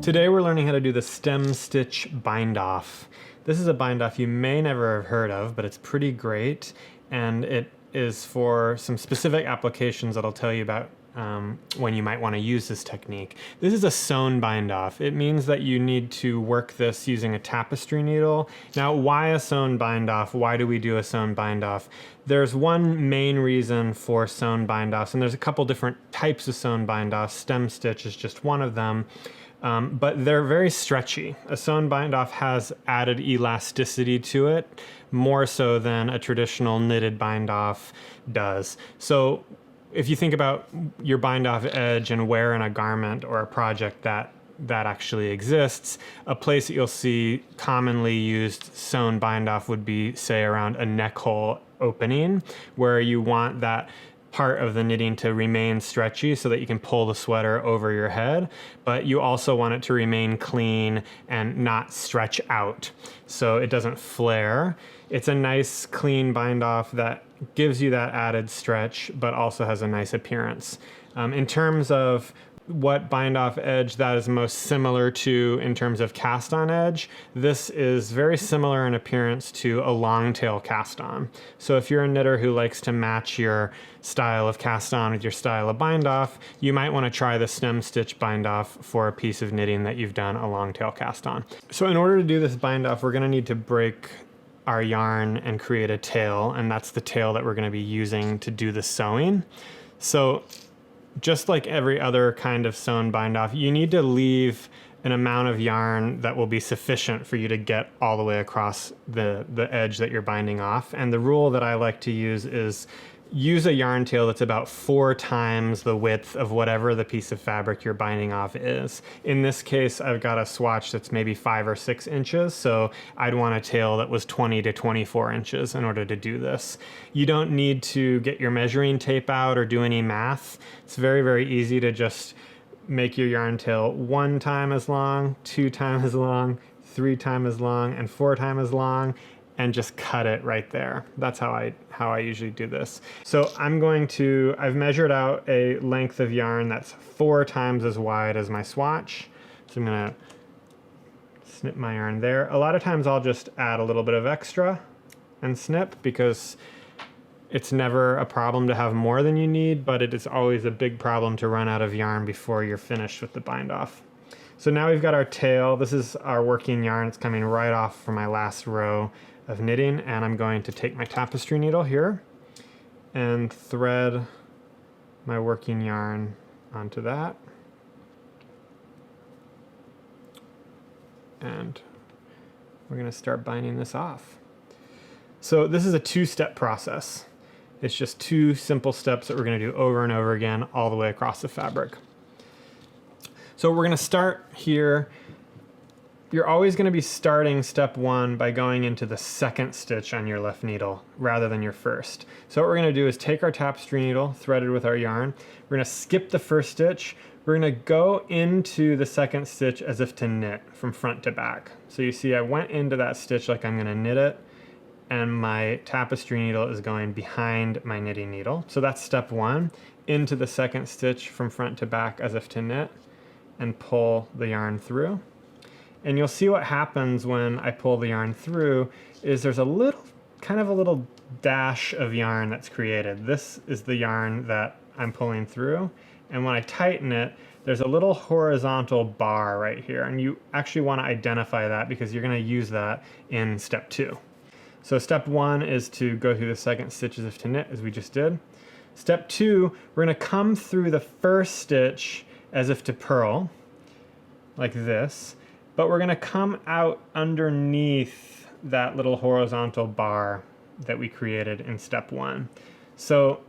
Today we're learning how to do the stem stitch bind off. This is a bind off you may never have heard of, but it's pretty great, and it is for some specific applications that I'll tell you about when you might want to use this technique. This is a sewn bind off. It means that you need to work this using a tapestry needle. Now, why a sewn bind off? Why do we do a sewn bind off? There's one main reason for sewn bind offs, and there's a couple different types of sewn bind offs. Stem stitch is just one of them. But they're very stretchy. A sewn bind off has added elasticity to it, more so than a traditional knitted bind off does. So if you think about your bind off edge and wear in a garment or a project that actually exists, a place that you'll see commonly used sewn bind off would be, say, around a neck hole opening, where you want that part of the knitting to remain stretchy so that you can pull the sweater over your head, but you also want it to remain clean and not stretch out so it doesn't flare. It's a nice clean bind off that gives you that added stretch but also has a nice appearance. In terms of what bind off edge that is most similar to in terms of cast on edge, this is very similar in appearance to a long tail cast on. So if you're a knitter who likes to match your style of cast on with your style of bind off, you might want to try the stem stitch bind off for a piece of knitting that you've done a long tail cast on. So in order to do this bind off, we're going to need to break our yarn and create a tail, and that's the tail that we're going to be using to do the sewing. So just like every other kind of sewn bind off, you need to leave an amount of yarn that will be sufficient for you to get all the way across the edge that you're binding off. And the rule that I like to use is use a yarn tail that's about 4 times the width of whatever the piece of fabric you're binding off is. In this case, I've got a swatch that's maybe 5 or 6 inches, so I'd want a tail that was 20 to 24 inches in order to do this. You don't need to get your measuring tape out or do any math. It's very, very easy to just make your yarn tail 1 time as long, 2 times as long, 3 times as long, and 4 times as long, and just cut it right there. That's how I usually do this. So I've measured out a length of yarn that's 4 times as wide as my swatch. So I'm gonna snip my yarn there. A lot of times I'll just add a little bit of extra and snip, because it's never a problem to have more than you need, but it is always a big problem to run out of yarn before you're finished with the bind off. So now we've got our tail. This is our working yarn. It's coming right off from my last row of knitting, and I'm going to take my tapestry needle here and thread my working yarn onto that. And we're going to start binding this off. So this is a 2-step process. It's just 2 simple steps that we're going to do over and over again all the way across the fabric. So we're going to start here. You're always going to be starting step 1 by going into the 2nd stitch on your left needle rather than your 1st. So what we're going to do is take our tapestry needle threaded with our yarn. We're going to skip the 1st stitch. We're going to go into the 2nd stitch as if to knit from front to back. So you see I went into that stitch like I'm going to knit it, and my tapestry needle is going behind my knitting needle. So that's step 1, into the 2nd stitch from front to back as if to knit, and pull the yarn through. And you'll see what happens when I pull the yarn through is there's a little dash of yarn that's created. This is the yarn that I'm pulling through, and when I tighten it, there's a little horizontal bar right here, and you actually want to identify that because you're going to use that in step 2. So step 1 is to go through the 2nd stitch as if to knit, as we just did. Step 2, we're going to come through the 1st stitch as if to purl, like this, but we're going to come out underneath that little horizontal bar that we created in step 1. So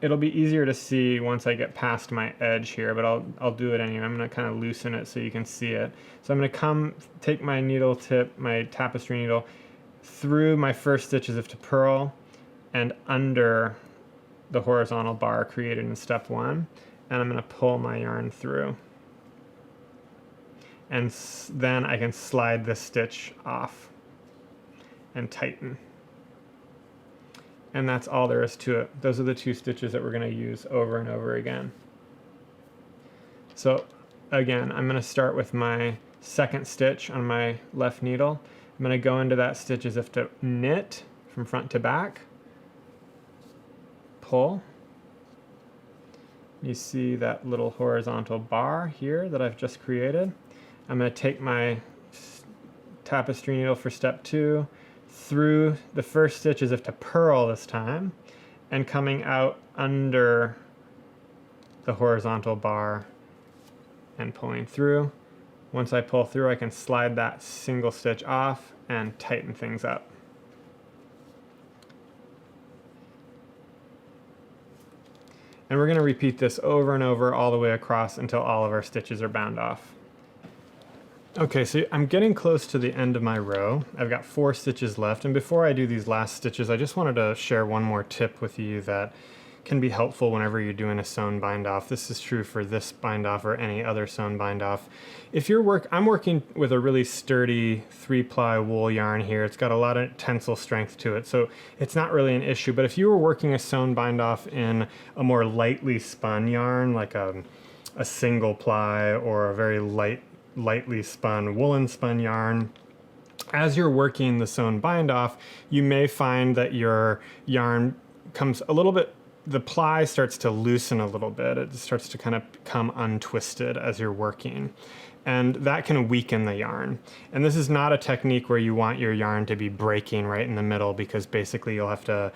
it'll be easier to see once I get past my edge here, but I'll do it anyway. I'm going to kind of loosen it so you can see it. So I'm going to take my needle tip, my tapestry needle, through my 1st stitch as if to purl and under the horizontal bar created in step 1, and I'm going to pull my yarn through. And then I can slide this stitch off and tighten. And that's all there is to it. Those are the 2 stitches that we're going to use over and over again. So again, I'm going to start with my second stitch on my left needle. I'm going to go into that stitch as if to knit from front to back, pull. You see that little horizontal bar here that I've just created. I'm going to take my tapestry needle for step 2 through the first stitch as if to purl this time, and coming out under the horizontal bar and pulling through. Once I pull through, I can slide that single stitch off and tighten things up. And we're going to repeat this over and over all the way across until all of our stitches are bound off. Okay, so I'm getting close to the end of my row. I've got 4 stitches left, and before I do these last stitches, I just wanted to share one more tip with you that can be helpful whenever you're doing a sewn bind off. This is true for this bind off or any other sewn bind off. If I'm working with a really sturdy 3-ply wool yarn here. It's got a lot of tensile strength to it, so it's not really an issue. But if you were working a sewn bind off in a more lightly spun yarn, like a single ply or a very lightly spun woolen spun yarn, as you're working the sewn bind off, you may find that your yarn comes a little bit, the ply starts to loosen a little bit. It starts to kind of come untwisted as you're working. And that can weaken the yarn. And this is not a technique where you want your yarn to be breaking right in the middle, because basically you'll have to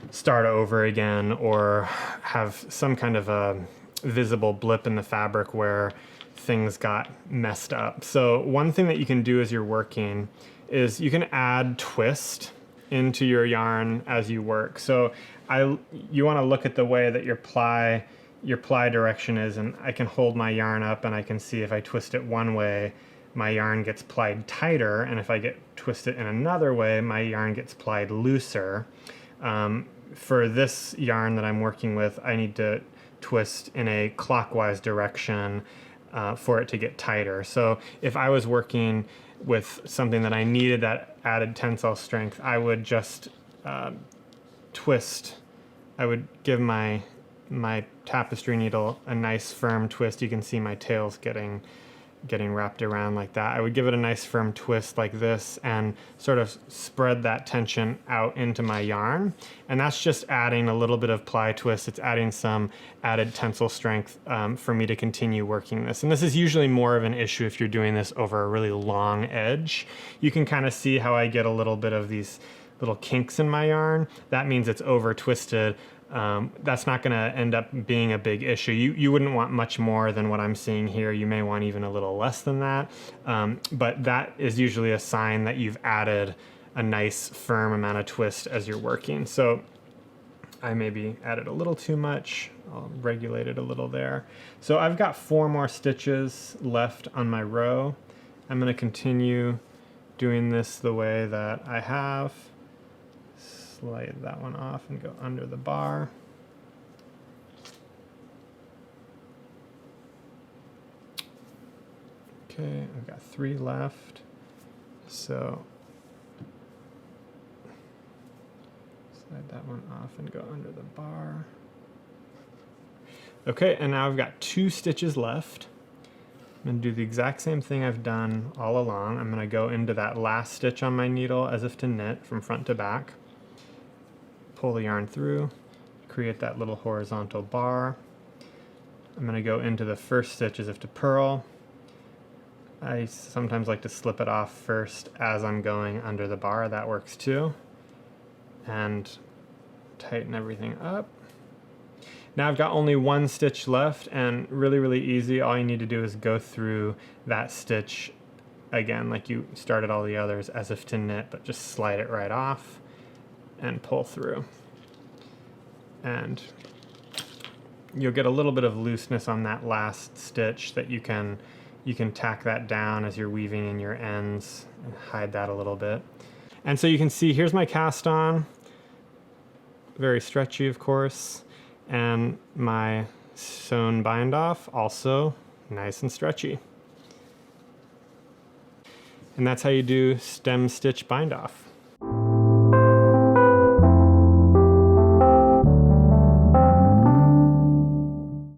start over again or have some kind of a visible blip in the fabric where things got messed up. So one thing that you can do as you're working is you can add twist into your yarn as you work. So you want to look at the way that your ply direction is, and I can hold my yarn up and I can see if I twist it one way, my yarn gets plied tighter, and if I twist it in another way, my yarn gets plied looser. For this yarn that I'm working with, I need to twist in a clockwise direction for it to get tighter. So if I was working with something that I needed that added tensile strength, I would just twist. I would give my tapestry needle a nice firm twist. You can see my tails getting wrapped around like that. I would give it a nice firm twist like this and sort of spread that tension out into my yarn. And that's just adding a little bit of ply twist. It's adding some added tensile strength for me to continue working this. And this is usually more of an issue if you're doing this over a really long edge. You can kind of see how I get a little bit of these little kinks in my yarn. That means it's over twisted. That's not going to end up being a big issue. You wouldn't want much more than what I'm seeing here. You may want even a little less than that. But that is usually a sign that you've added a nice firm amount of twist as you're working. So I maybe added a little too much. I'll regulate it a little there. So I've got 4 more stitches left on my row. I'm going to continue doing this the way that I have. Slide that one off and go under the bar. Okay, I've got 3 left. So slide that one off and go under the bar. Okay, and now I've got 2 stitches left. I'm going to do the exact same thing I've done all along. I'm going to go into that last stitch on my needle as if to knit from front to back. Pull the yarn through, create that little horizontal bar. I'm going to go into the first stitch as if to purl. I sometimes like to slip it off first as I'm going under the bar. That works too. And tighten everything up. Now I've got only 1 stitch left, and really easy. All you need to do is go through that stitch again like you started all the others as if to knit, but just slide it right off and pull through. And you'll get a little bit of looseness on that last stitch that you can tack that down as you're weaving in your ends and hide that a little bit. And so you can see here's my cast on, very stretchy of course, and my sewn bind off also nice and stretchy. And that's how you do stem stitch bind off.